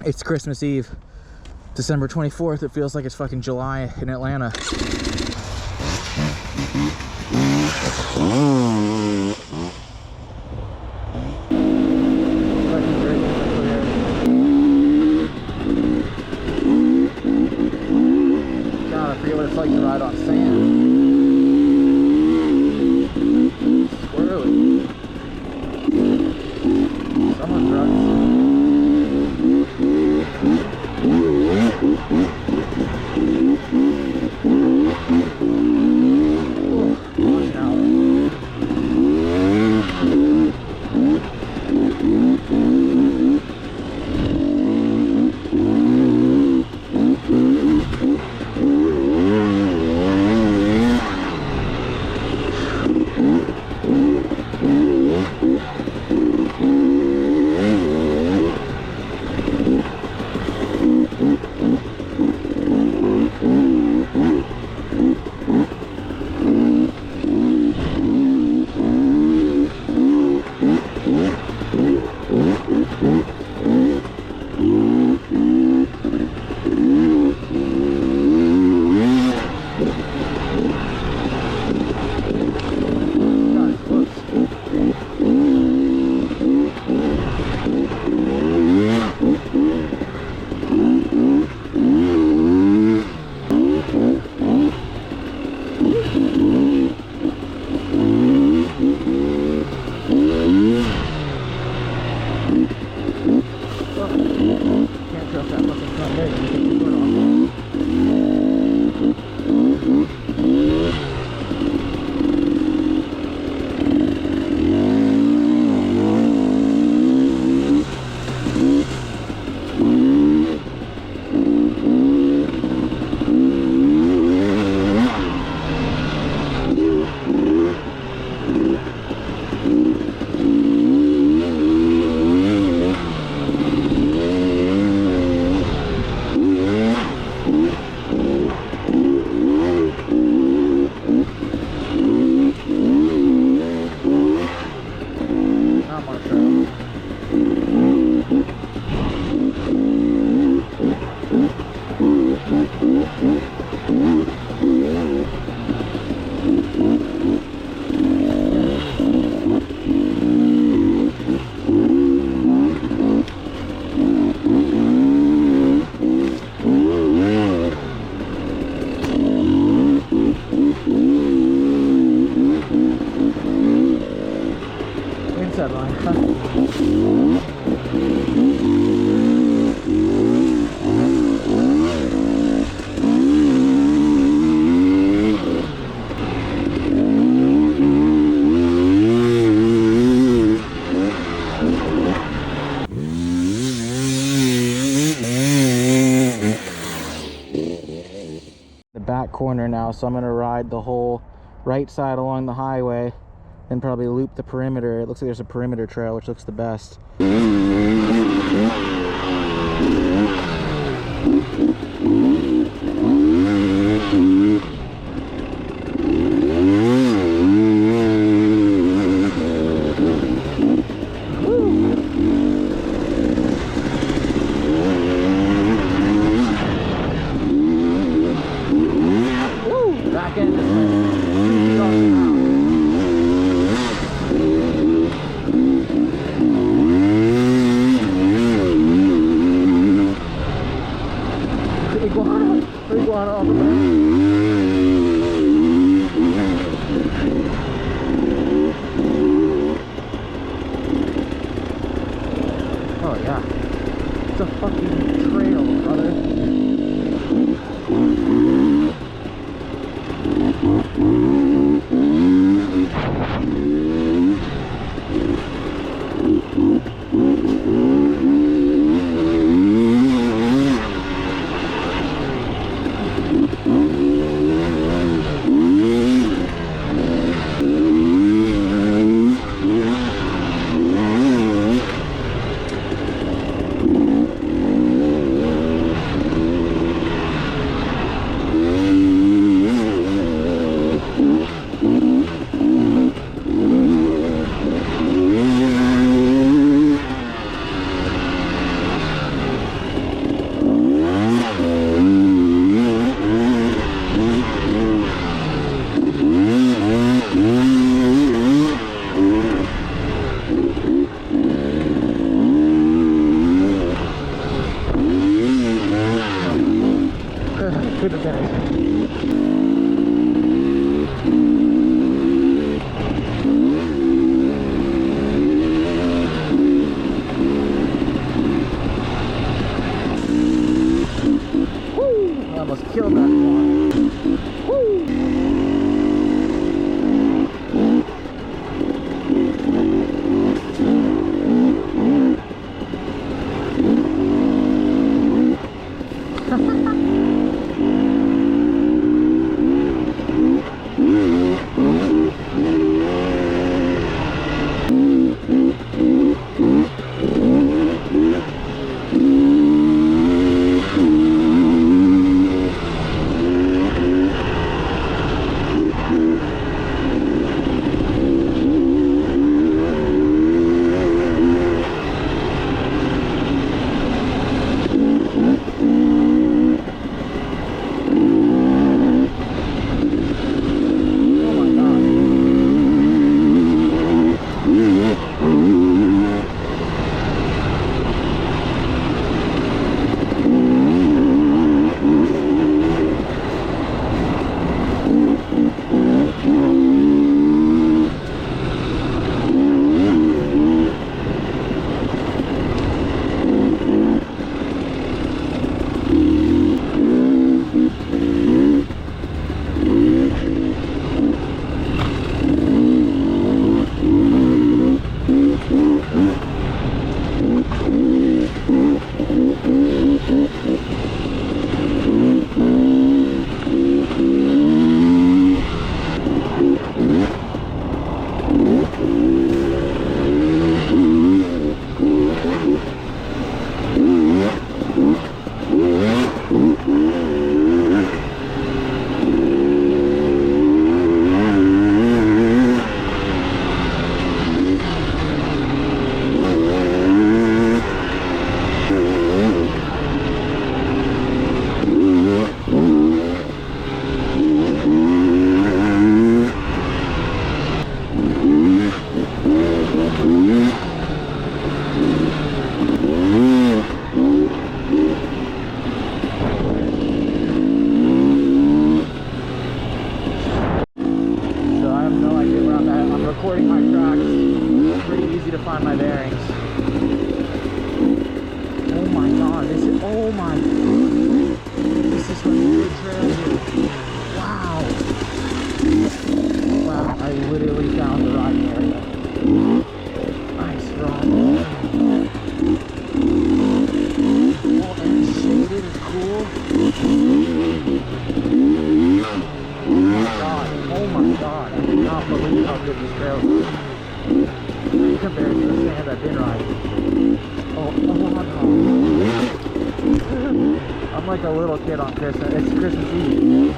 It's Christmas Eve, December 24th. It feels like it's fucking July in Atlanta. God, I forget what it's like to ride on sand. Squirrely. Someone drugs. Back corner now, so I'm gonna ride the whole right side along the highway and probably loop the perimeter. It looks like there's a perimeter trail, which looks the best. Oh yeah, it's a fucking trail, brother. the finish. I almost killed that one. Woo! recording my tracks. It's pretty easy to find my bearings. Oh my god, this is, oh my, this is some good trail here. Wow. Wow, I literally found the riding area. Nice ride. Oh, and it's shaded, it's cool. Oh my god, I cannot believe how good this trail is. Compared to the sand I've been riding. Oh no. I'm like a little kid on Christmas. It's Christmas Eve.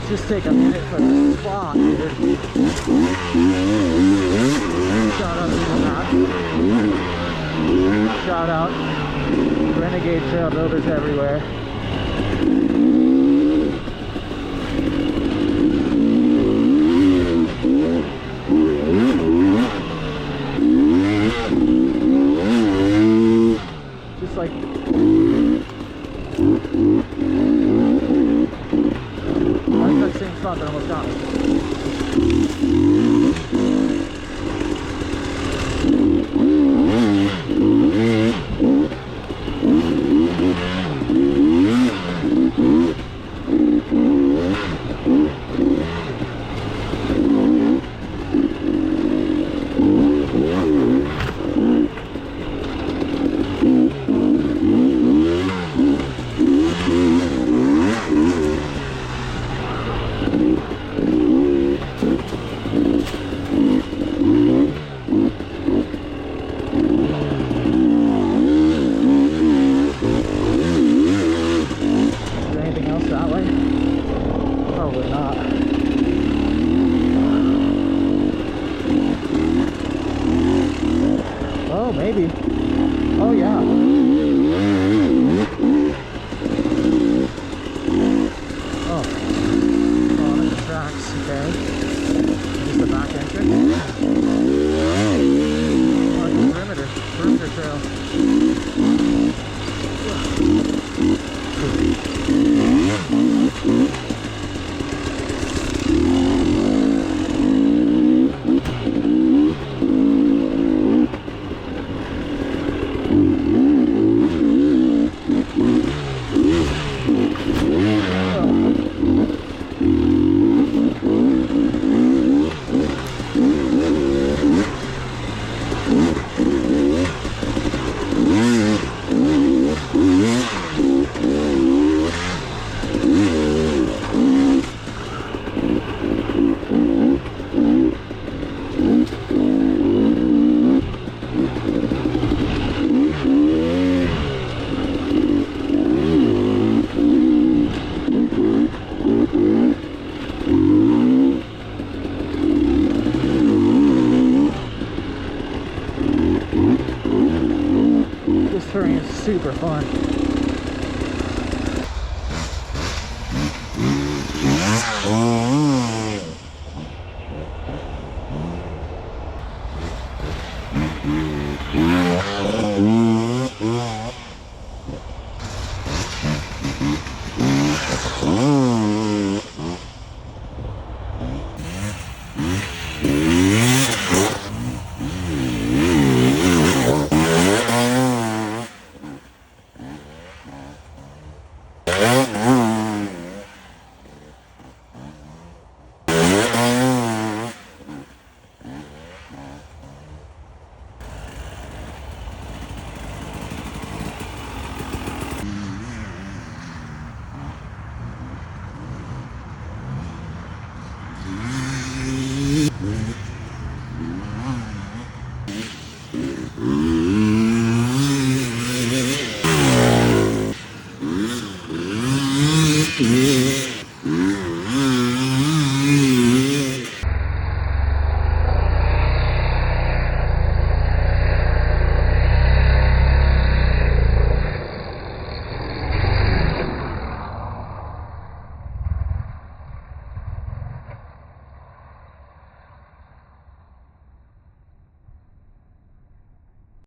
Just take a minute for the spot, dude. Shout out to the map. Shout out Renegade Trail Builders everywhere. maybe. Oh yeah. Oh, there's the tracks. Okay. Just the back entrance. Oh, perimeter trail. This terrain is super fun.